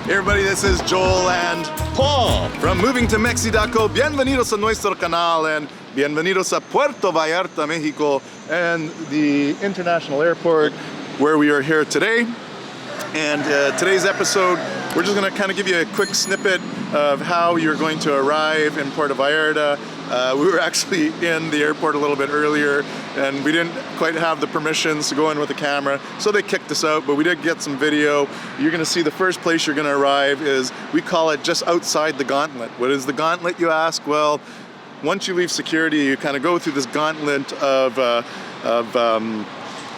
Hey everybody, this is Joel and Paul from Moving to Mexico. Bienvenidos a nuestro canal and bienvenidos a Puerto Vallarta, Mexico, and the international airport where we are here today. And today's episode, we're just going to kind of give you a quick snippet of how you're going to arrive in Puerto Vallarta. We were actually in the airport a little bit earlier and we didn't quite have the permissions to go in with the camera, so they kicked us out, but we did get some video. You're going to see the first place you're going to arrive is, we call it just outside the gauntlet. What is the gauntlet, you ask? Well, once you leave security, you kind of go through this gauntlet of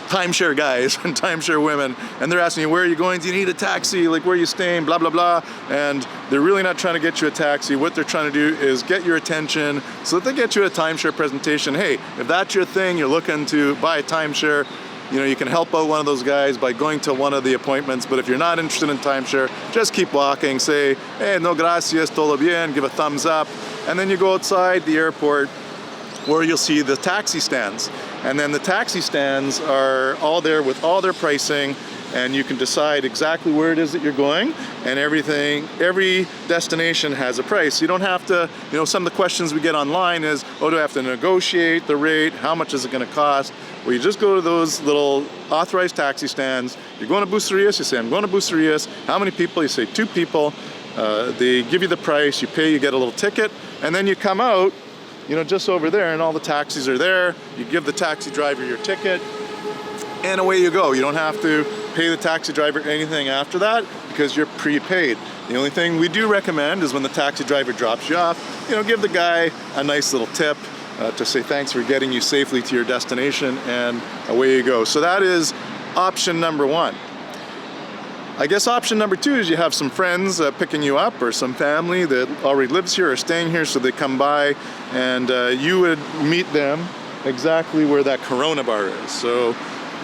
timeshare guys and timeshare women, and they're asking you, where are you going? Do you need a taxi? Like, where are you staying? Blah, blah, blah. And they're really not trying to get you a taxi. What they're trying to do is get your attention so that they get you a timeshare presentation. Hey, if that's your thing, you're looking to buy a timeshare, you know, you can help out one of those guys by going to one of the appointments. But if you're not interested in timeshare, just keep walking. Say, hey, no gracias, todo bien, give a thumbs up. And then you go outside the airport where you'll see the taxi stands. And then the taxi stands are all there with all their pricing, and you can decide exactly where it is that you're going, and everything, every destination has a price. You don't have to, you know, some of the questions we get online is, oh, do I have to negotiate the rate? How much is it gonna cost? Well, you just go to those little authorized taxi stands. You're going to Bucerias, you say, I'm going to Bucerias. How many people? You say 2 people. They give you the price, you pay, you get a little ticket, and then you come out, you know, just over there, and all the taxis are there. You give the taxi driver your ticket, and away you go. You don't have to pay the taxi driver anything after that because you're prepaid. The only thing we do recommend is when the taxi driver drops you off, you know, give the guy a nice little tip to say thanks for getting you safely to your destination, and away you go. So that is option number 1. I guess option number 2 is you have some friends picking you up, or some family that already lives here or staying here, so they come by, and you would meet them exactly where that Corona bar is. So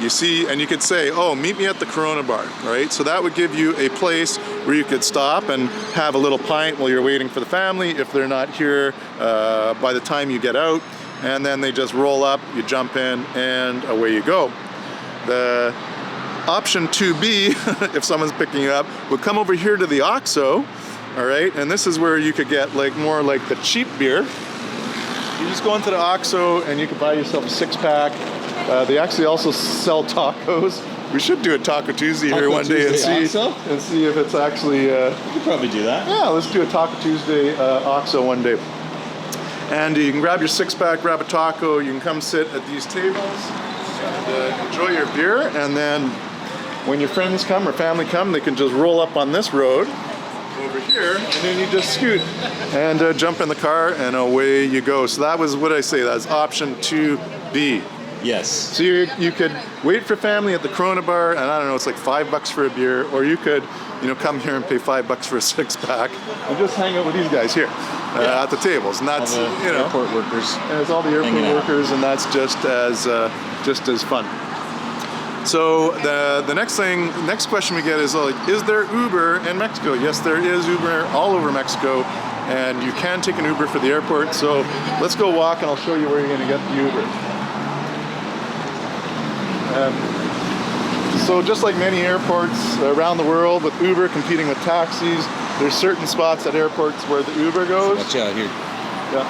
you see, and you could say, oh, meet me at the Corona bar, right? So that would give you a place where you could stop and have a little pint while you're waiting for the family, if they're not here by the time you get out, and then they just roll up, you jump in, and away you go. The option 2B, if someone's picking you up, would come over here to the OXXO, all right? And this is where you could get like more like the cheap beer. You just go into the OXXO and you can buy yourself a 6-pack. They actually also sell tacos. We should do a Taco Tuesday here one day and see if it's actually... We could probably do that. Yeah, let's do a Taco Tuesday OXXO one day. And you can grab your 6-pack, grab a taco, you can come sit at these tables and enjoy your beer, and then when your friends come or family come, they can just roll up on this road over here, and then you just scoot and jump in the car, and away you go. So that was, what did I say? That's option 2B. Yes. So you could wait for family at the Corona bar, and I don't know, it's like $5 for a beer, or you could, you know, come here and pay $5 for a 6-pack and just hang out with these guys here at the tables, and that's, all the, you know, airport workers. And it's all the airport workers, and that's just as fun. So the next question we get is like, is there Uber in Mexico? Yes, there is Uber all over Mexico, and you can take an Uber for the airport. So let's go walk, and I'll show you where you're going to get the Uber. So just like many airports around the world, with Uber competing with taxis, there's certain spots at airports where the Uber goes. Watch out here. Yeah.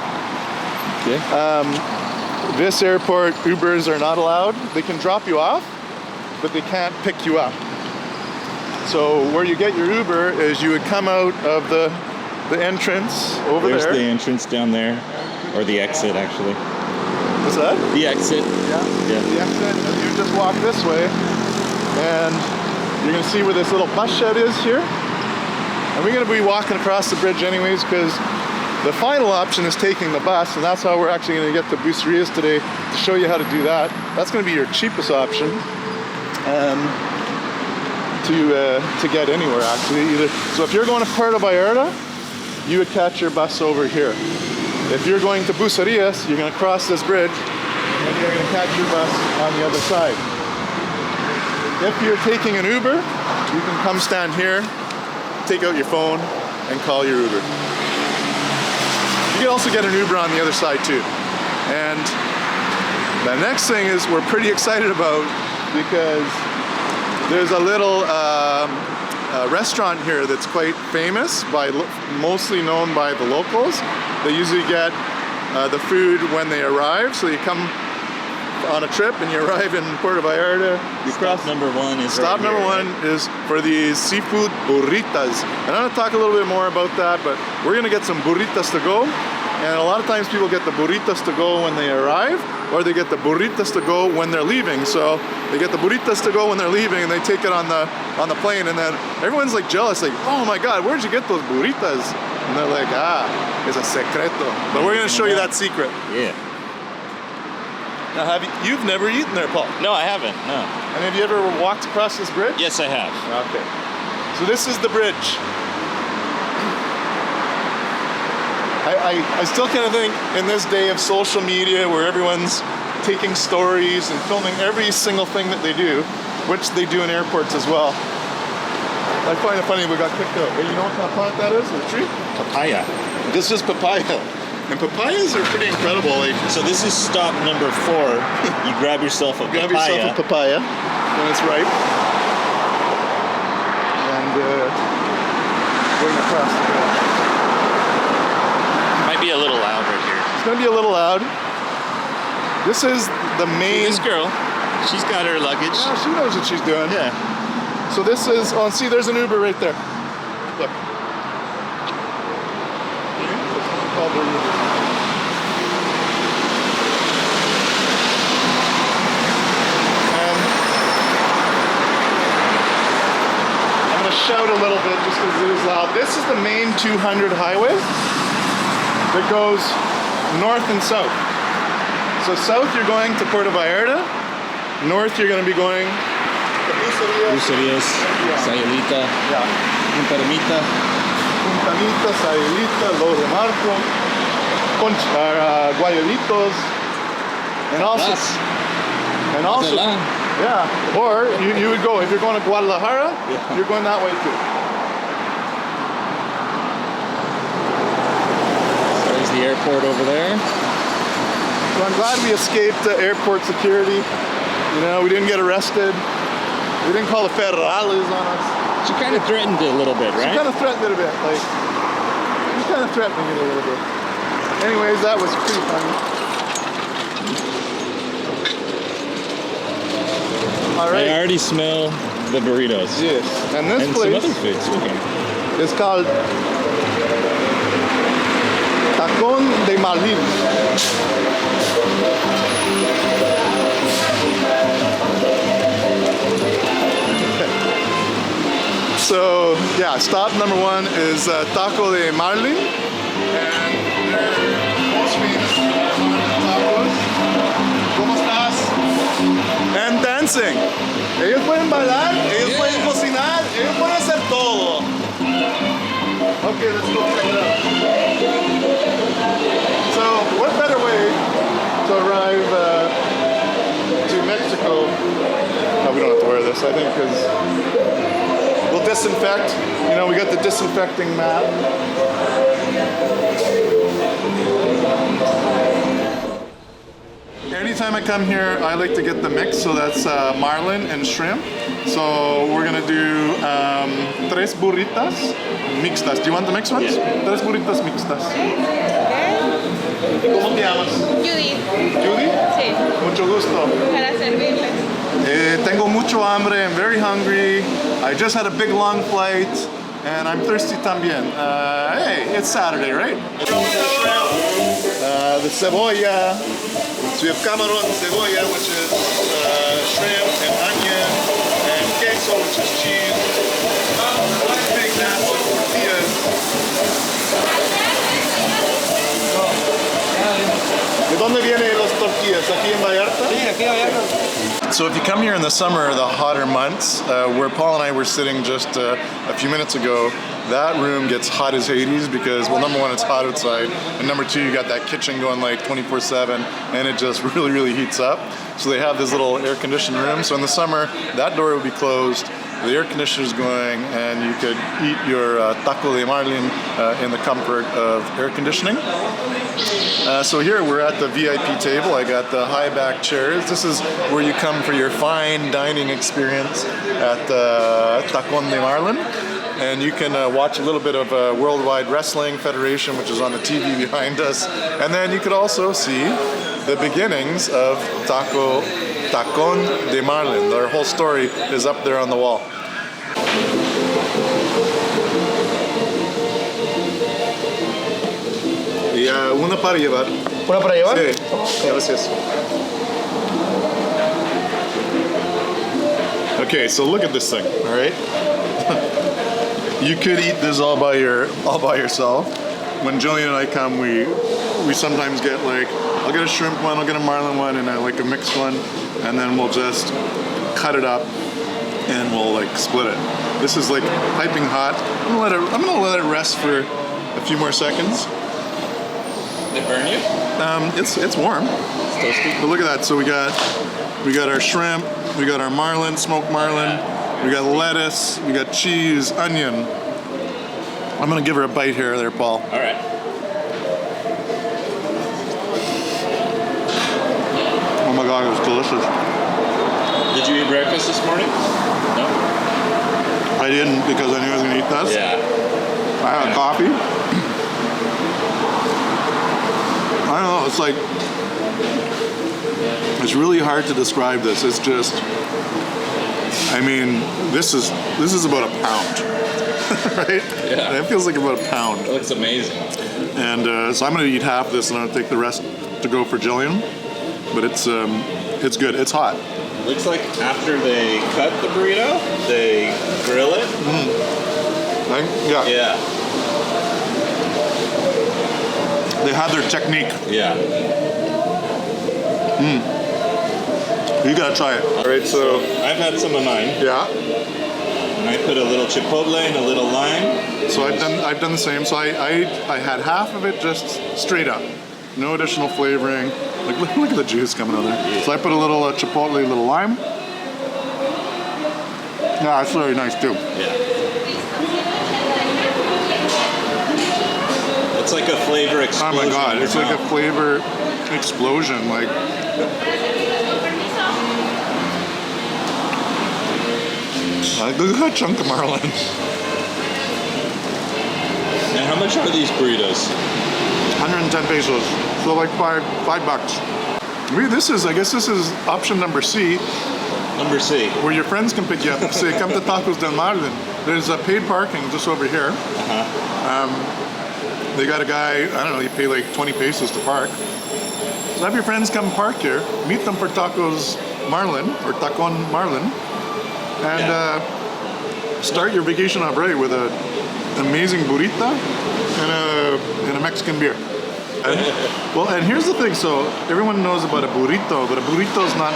Okay. This airport, Ubers are not allowed. They can drop you off, but they can't pick you up. So where you get your Uber is you would come out of the entrance over there. There's the entrance down there, or the exit actually. What's that? The exit. Yeah. The exit, and you just walk this way, and you're gonna see where this little bus shed is here. And we're gonna be walking across the bridge anyways, because the final option is taking the bus, and that's how we're actually gonna get to Bucerias today, to show you how to do that. That's gonna be your cheapest option to get anywhere actually. So if you're going to Puerto Vallarta, you would catch your bus over here. If you're going to Bucerias, you're going to cross this bridge, and you're going to catch your bus on the other side. If you're taking an Uber, you can come stand here, take out your phone, and call your Uber. You can also get an Uber on the other side too. And the next thing is we're pretty excited about, because there's a little restaurant here that's quite famous, mostly known by the locals. They usually get the food when they arrive, so you come on a trip and you arrive in Puerto Vallarta. Stop number one is Stop right number here, one is for these seafood burritas. And I'm gonna talk a little bit more about that, but we're gonna get some burritas to go. And a lot of times people get the burritas to go when they arrive, or they get the burritas to go when they're leaving. So they get the burritas to go when they're leaving, and they take it on the plane, and then everyone's like jealous, like, oh my God, where'd you get those burritas? And they're like, it's a secreto. But we're gonna show you that secret. Yeah. Now, you've never eaten there, Paul? No, I haven't. No. And have you ever walked across this bridge? Yes, I have. Okay. So this is the bridge. I still kind of think in this day of social media where everyone's taking stories and filming every single thing that they do, which they do in airports as well. I find it funny we got kicked out. Hey, you know what kind of plant that is? A tree? Papaya. This is papaya. And papayas are pretty incredible. Like, So this is stop number 4. You grab yourself a grab papaya. yourself a papaya when it's ripe. And bring it across the bridge. Might be a little loud right here. It's gonna be a little loud. This is the main. This girl, she's got her luggage. Yeah, she knows what she's doing. Yeah. So this is. Oh, see, there's an Uber right there. Look. Called the Uber. And I'm gonna shout a little bit just because it is loud. This is the main 200 highway that goes north and south. So south you're going to Puerto Vallarta, north you're going to be going to Bucerias, Sayulita, Punta Ermita, Sayulita, Los de Marco, Guayolitos, and also, yeah, or you would go, if you're going to Guadalajara, you're going that way too. The airport over there. So I'm glad we escaped airport security. You know, we didn't get arrested. We didn't call the federales on us. She kind of threatened it a little bit, right? She kind of threatened it a bit. Like, she kind of threatening it a little bit. Anyways, that was pretty funny. All right. I already smell the burritos. Yes, and this and place some other food too here. is called Tacón de Marlin. So yeah, stop number 1 is Taco de Marlin, and they're most famous tacos. ¿Cómo estás? And dancing. Ellos pueden bailar, ellos pueden cocinar, ellos pueden hacer todo. Okay, let's go check it out. So, what better way to arrive to Mexico? No, we don't have to wear this, I think, because we'll disinfect. You know, we got the disinfecting mat. Anytime I come here, I like to get the mix, so that's marlin and shrimp. So we're gonna do 3 burritas mixtas. Do you want the mixed ones? Yeah. 3 burritas mixtas. ¿Cómo te llamas? Judy, Judy? sí, Mucho gusto. para servirles. Tengo mucho hambre. I'm very hungry. I just had a big long flight, and I'm thirsty también. Hey, it's Saturday, right? The cebolla. So we have camarón, cebolla, which is shrimp and onion, and queso, which is cheese. One big massive tortillas. ¿De dónde vienen las tortillas? ¿Aquí en Vallarta? Sí, aquí en Vallarta. So if you come here in the summer, the hotter months, where Paul and I were sitting just a few minutes ago, that room gets hot as Hades because, well, number 1, it's hot outside, and number 2, you got that kitchen going like 24/7, and it just really, really heats up. So they have this little air-conditioned room. So in the summer, that door would be closed, the air conditioner's going, and you could eat your Tacón de Marlin in the comfort of air conditioning. So here we're at the VIP table. I got the high back chairs. This is where you come for your fine dining experience at Tacón de Marlin. And you can watch a little bit of Worldwide Wrestling Federation, which is on the TV behind us. And then you could also see the beginnings of Tacón de Marlin. Their whole story is up there on the wall. Y una para llevar. ¿Una para llevar? Sí, gracias. Okay, so look at this thing, all right? You could eat this all by yourself. When Jillian and I come, we sometimes get like, I'll get a shrimp one, I'll get a marlin one, and I like a mixed one, and then we'll just cut it up and we'll like split it. This is like piping hot. I'm gonna let it rest for a few more seconds. Did it burn you? It's warm. It's toasty. But look at that. So we got our shrimp, we got our marlin, smoked marlin, we got lettuce, we got cheese, onion. I'm gonna give her a bite here, there, Paul. All right. Oh my God, it was delicious. Did you eat breakfast this morning? No. I didn't because I knew I was gonna eat this. Yeah. I had a coffee. I don't know. It's like it's really hard to describe this. It's just. I mean, this is about a pound, right? Yeah. It feels like about a pound. It looks amazing. And so I'm gonna eat half this, and I'm gonna take the rest to go for Jillian. But it's good. It's hot. Looks like after they cut the burrito, they grill it. Yeah. Yeah. They have their technique. Yeah. You gotta try it. All right. So I've had some of mine. yeah. And I put a little chipotle and a little lime. So I've done the same. So I had half of it just straight up, no additional flavoring. Like look at the juice coming out of there. So I put a little chipotle, a little lime. Yeah, it's very nice too. Yeah. It's like a flavor Oh explosion. my God, in it's your like a mouth. flavor explosion. Like look at that chunk of marlin. And how much are these burritos? 110 pesos. So like $5. I guess this is option number C, Number C. where your friends can pick you up and say, come to Tacos del Marlin. There's a paid parking just over here. They got a guy, I don't know, you pay like 20 pesos to park. So have your friends come park here, meet them for Tacos Marlin, or Tacón Marlin, and start your vacation abre with an amazing burrita and a Mexican beer. And here's the thing, so everyone knows about a burrito, but a burrito is not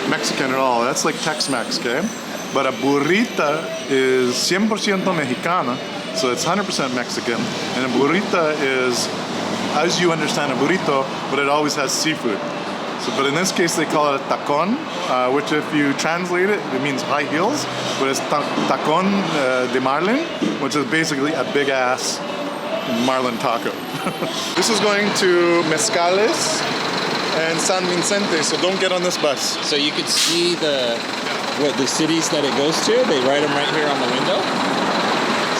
Mexican at all. That's like Tex-Mex, okay? But a burrita is 100% mexicana, so it's 100% Mexican. And a burrita is, as you understand a burrito, but it always has seafood. So, but in this case, they call it a tacón, which if you translate it, it means high heels. But it's Tacón de Marlin, which is basically a big-ass marlin taco. This is going to Mezcales and San Vicente, so don't get on this bus. So you could see the cities that it goes to. They write them right here on the window.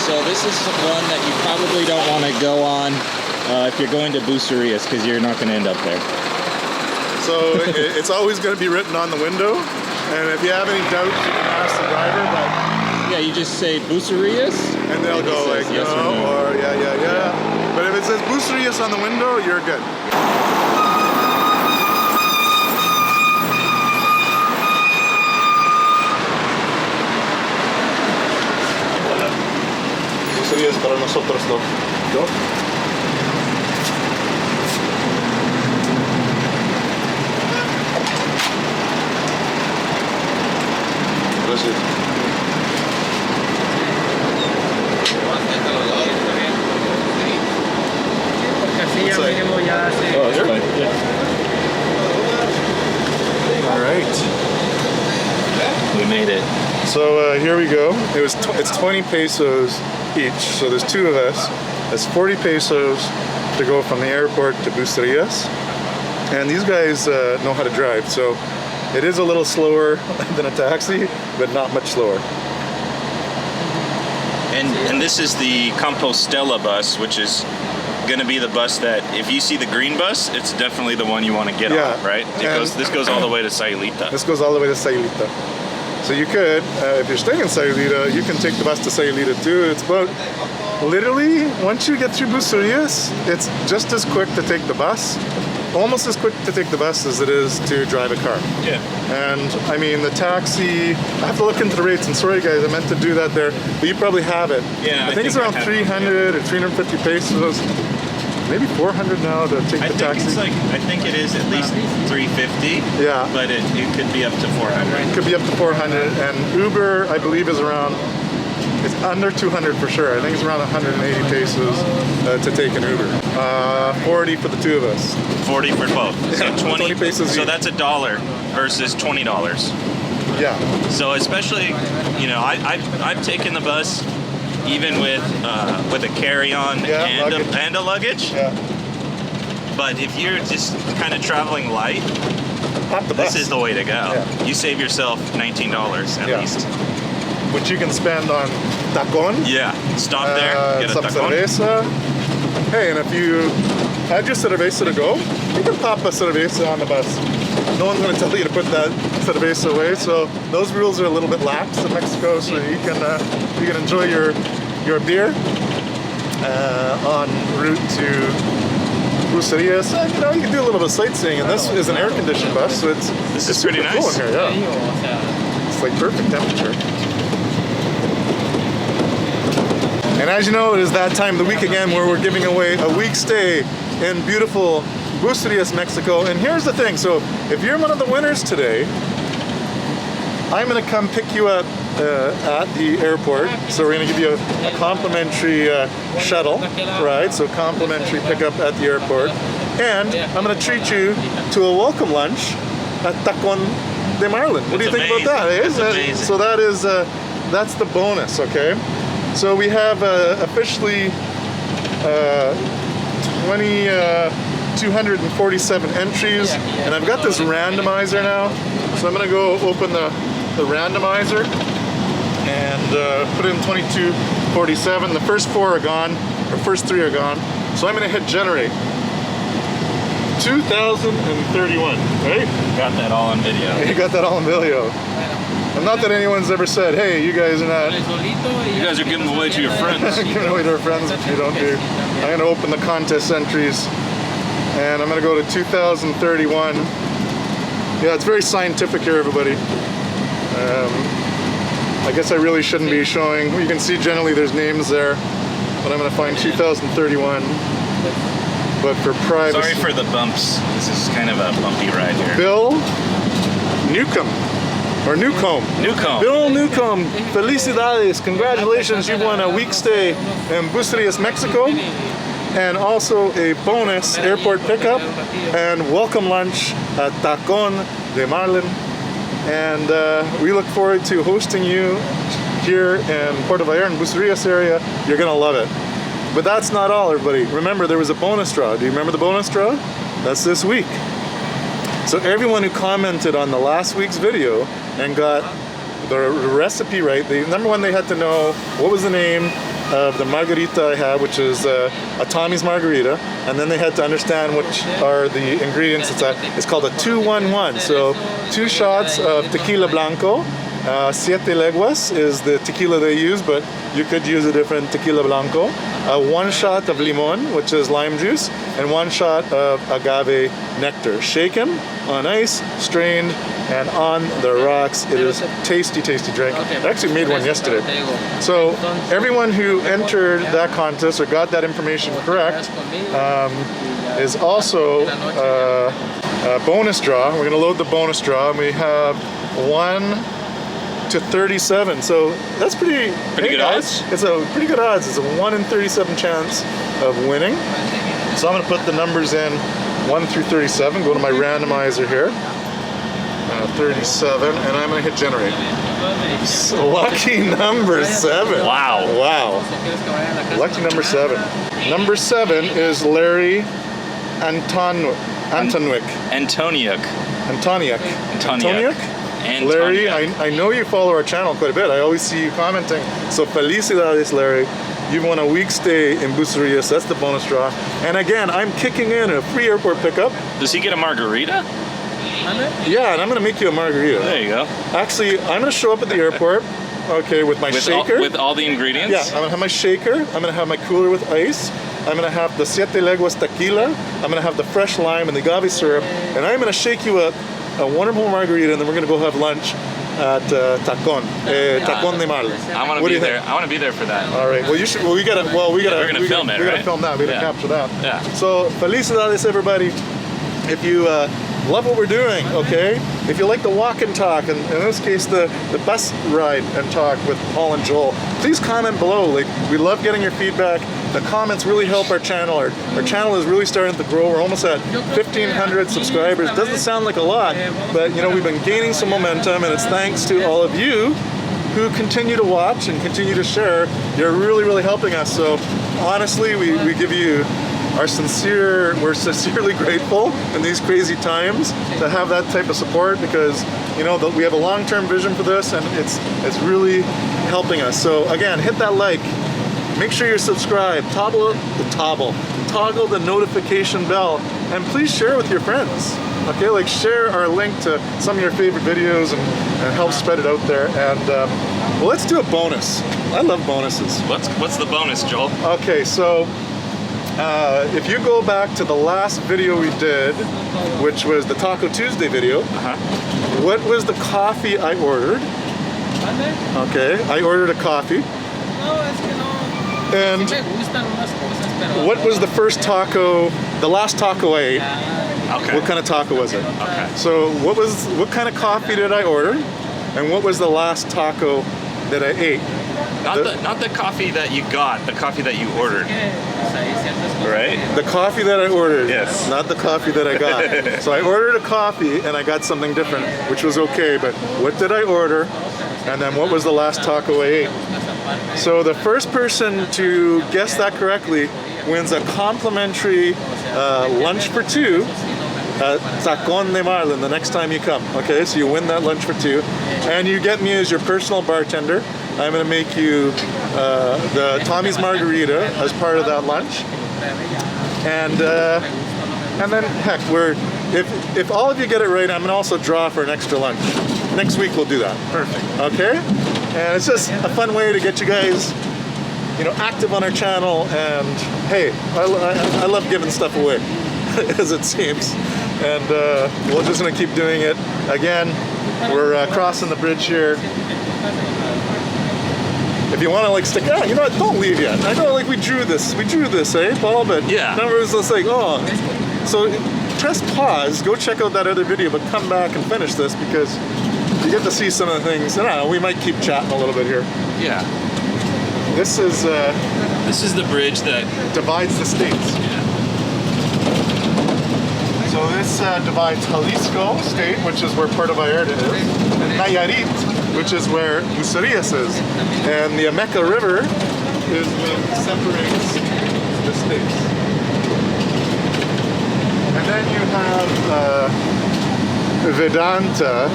So this is one that you probably don't want to go on if you're going to Bucerias, because you're not going to end up there. So it's always going to be written on the window, and if you have any doubts, you can ask the driver, but Yeah, you just say Bucerias, and they'll go like, yes no, or no. or yeah. But if it says Bucerias on the window, you're good. Bucerias para nosotros, ¿no? Gracias. Oh, that's fine. Yeah. All right. We made it. So here we go. It's 20 pesos each. So there's two of us. That's 40 pesos to go from the airport to Bucerias. And these guys know how to drive, so it is a little slower than a taxi, but not much slower. And this is the Compostela bus, which is going to be the bus that, if you see the green bus, it's definitely the one you want to get on, right? This goes all the way to Sayulita. This goes all the way to Sayulita. So you could, if you're staying in Sayulita, you can take the bus to Sayulita too. It's about, literally, once you get through Bucerias, it's just as quick to take the bus. Almost as quick to take the bus as it is to drive a car. Yeah. And I mean, the taxi, I have to look into the rates, and sorry guys, I meant to do that there, but you probably have it. Yeah, I think it's around 300 or 350 pesos. Maybe 400 now to take the taxi. I think it is at least 350. Yeah. But it could be up to 400. It could be up to 400, and Uber, I believe, is around, it's under 200 for sure. I think it's around 180 pesos to take an Uber. 40 for the two of us. 40 for both. So Yeah, 20 pesos So each. that's $1 versus $20. Yeah. So especially, you know, I've taken the bus even with a carry-on and a luggage. Yeah. But if you're just kind of traveling light, Pop the bus. this is the way to go. Yeah. You save yourself $19 at least. Which you can spend on Tacón. Yeah. Stop there, get a some tacón. cerveza. Hey, and if you had your cerveza to go, you can pop a cerveza on the bus. No one's going to tell you to put that cerveza away. So those rules are a little bit lax in Mexico. So you can enjoy your beer en route to Bucerias. You know, you can do a little bit of sightseeing, and this is an air-conditioned bus, so it's pretty super cool nice. in here. Yeah, it's like perfect temperature. And as you know, it is that time of the week again where we're giving away a week stay in beautiful Bucerias, Mexico. And here's the thing, so if you're one of the winners today, I'm gonna come pick you up at the airport. So we're gonna give you a complimentary shuttle ride, so complimentary pickup at the airport. And I'm gonna treat you to a welcome lunch at Tacón de Marlin. What do you think about that? That's amazing. So that is, that's the bonus, okay? So we have officially 247 entries, and I've got this randomizer now. So I'm gonna go open the randomizer and put in 2247. The first four are gone, or first three are gone. So I'm gonna hit generate. 2031, right? Got that all on video. You got that all on video. And not that anyone's ever said, hey, you guys are not You guys are giving away to your friends. giving away to our friends, which you don't do. I'm gonna open the contest entries, and I'm gonna go to 2031. Yeah, it's very scientific here, everybody. I guess I really shouldn't be showing. You can see generally there's names there, but I'm gonna find 2031. But for privacy. Sorry for the bumps. This is kind of a bumpy ride here. Bill Newcomb. Or Newcomb. Newcomb. Bill Newcomb, felicidades, congratulations, you won a week stay in Bucerias, Mexico, and also a bonus airport pickup and welcome lunch at Tacón de Marlin. And we look forward to hosting you here in Puerto Vallarta, Bucerias area. You're gonna love it. But that's not all, everybody. Remember, there was a bonus draw. Do you remember the bonus draw? That's this week. So everyone who commented on the last week's video and got the recipe right, number one, they had to know what was the name of the margarita I have, which is a Tommy's margarita, and then they had to understand which are the ingredients. It's called a 2-1-1. So 2 shots of tequila blanco. Siete Leguas is the tequila they use, but you could use a different tequila blanco. 1 shot of limon, which is lime juice, and 1 shot of agave nectar. Shaken on ice, strained, and on the rocks. It is tasty, tasty drink. I actually made one yesterday. So everyone who entered that contest or got that information correct is also a bonus draw. We're gonna load the bonus draw. We have 1 to 37, so that's pretty good odds. It's a pretty good odds. It's a 1 in 37 chance of winning. So I'm gonna put the numbers in 1 through 37. Go to my randomizer here. 37, and I'm gonna hit generate. Lucky number 7. Wow. Wow. Lucky number 7. Number 7 is Larry Antoniuk. Antoniuk. Antoniuk. Antoniuk. Larry, I know you follow our channel quite a bit. I always see you commenting. So felicidades, Larry. You've won a week stay in Bucerias. That's the bonus draw. And again, I'm kicking in a free airport pickup. Does he get a margarita? Yeah, and I'm gonna make you a margarita. There you go. Actually, I'm gonna show up at the airport, okay, with my shaker. With all the ingredients? Yeah, I'm gonna have my shaker. I'm gonna have my cooler with ice. I'm gonna have the Siete Leguas tequila. I'm gonna have the fresh lime and the agave syrup. And I'm gonna shake you up a wonderful margarita, and then we're gonna go have lunch at Tacón de Marlin. I want to be there. I want to be there for that. All right. Well, you should. Well, we gotta. We're gonna film it. We gotta right? film that. We gotta Yeah. capture that. Yeah. So felicidades, everybody. If you love what we're doing, okay? If you like the walk and talk, and in this case the bus ride and talk with Paul and Joel, please comment below. Like, we love getting your feedback. The comments really help our channel. Our channel is really starting to grow. We're almost at 1,500 subscribers. Doesn't sound like a lot, but you know, we've been gaining some momentum, and it's thanks to all of you who continue to watch and continue to share. You're really, really helping us. So honestly, we give you we're sincerely grateful in these crazy times to have that type of support, because you know we have a long-term vision for this, and it's really helping us. So again, hit that like, make sure you're subscribed, toggle the notification bell, and please share with your friends. Okay, like share our link to some of your favorite videos and help spread it out there. And well, let's do a bonus. I love bonuses. What's the bonus, Joel? Okay, so if you go back to the last video we did, which was the Taco Tuesday video, what was the coffee I ordered? Okay, I ordered a coffee. And what was the first taco, the last taco I ate? Okay. What kind of taco was it? Okay. So what kind of coffee did I order? And what was the last taco that I ate? Not the coffee that you got, the coffee that you ordered. Right? The coffee that I ordered. Yes. Not the coffee that I got. So I ordered a coffee and I got something different, which was okay, but what did I order? And then what was the last taco I ate? So the first person to guess that correctly wins a complimentary lunch for 2 at Tacón de Marlin the next time you come. Okay, so you win that lunch for 2, and you get me as your personal bartender. I'm gonna make you the Tommy's Margarita as part of that lunch, and then heck, if all of you get it right, I'm gonna also draw for an extra lunch. Next week we'll do that. Perfect. Okay, and it's just a fun way to get you guys, you know, active on our channel. And hey, I love giving stuff away, as it seems, and we're just gonna keep doing it. Again, we're crossing the bridge here. If you want to like stick out, you know what? Don't leave yet. I know, like we drew this, eh, Paul? But yeah. Now we're just like, oh. So press pause, go check out that other video, but come back and finish this, because you get to see some of the things. I don't know, we might keep chatting a little bit here. Yeah. This is the bridge that divides the states. Yeah. So this divides Jalisco state, which is where Puerto Vallarta is, and Nayarit, which is where Bucerias is. And the Ameca River is what separates the states. And then you have Vedanta,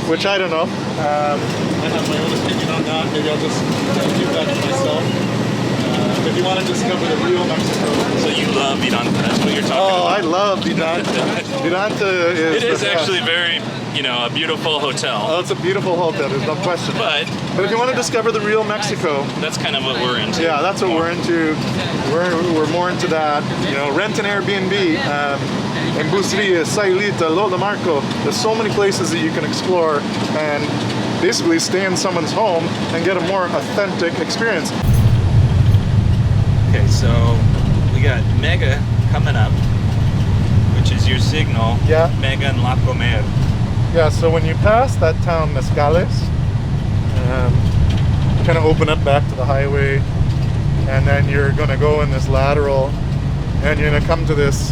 which I don't know. I have my own opinion on that. Maybe I'll just keep that to myself. If you want to discover the real Mexico. So you love Vedanta, that's what you're talking Oh, about. I love Vedanta. Vedanta is... It is actually very, you know, a beautiful hotel. Oh, it's a beautiful hotel, there's no question. But if you want to discover the real Mexico... That's kind of what we're into. Yeah, that's what we're into. We're more into that. You know, rent an Airbnb. In Bucerias, Sailita, Lola Marco. There's so many places that you can explore and basically stay in someone's home and get a more authentic experience. Okay, so we got Mega coming up, which is your signal. Yeah. Mega and La Comer. Yeah, so when you pass that town, Mezcales, kind of open up back to the highway, and then you're going to go in this lateral, and you're going to come to this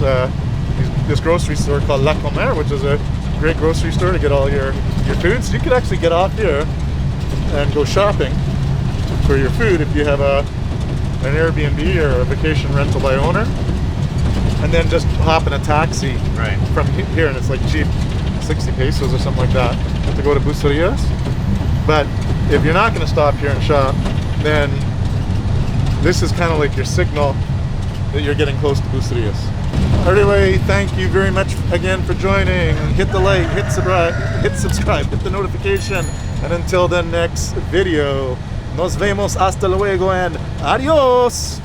this grocery store called La Comer, which is a great grocery store to get all your food. So you could actually get off here and go shopping for your food if you have an Airbnb or a vacation rental by owner, and then just hop in a taxi from here, and it's like cheap, 60 pesos or something like that to go to Bucerias. But if you're not going to stop here and shop, then this is kind of like your signal that you're getting close to Bucerias. Anyway, thank you very much again for joining. Hit the like, hit subscribe, hit the notification, and until the next video, nos vemos, hasta luego, and adios!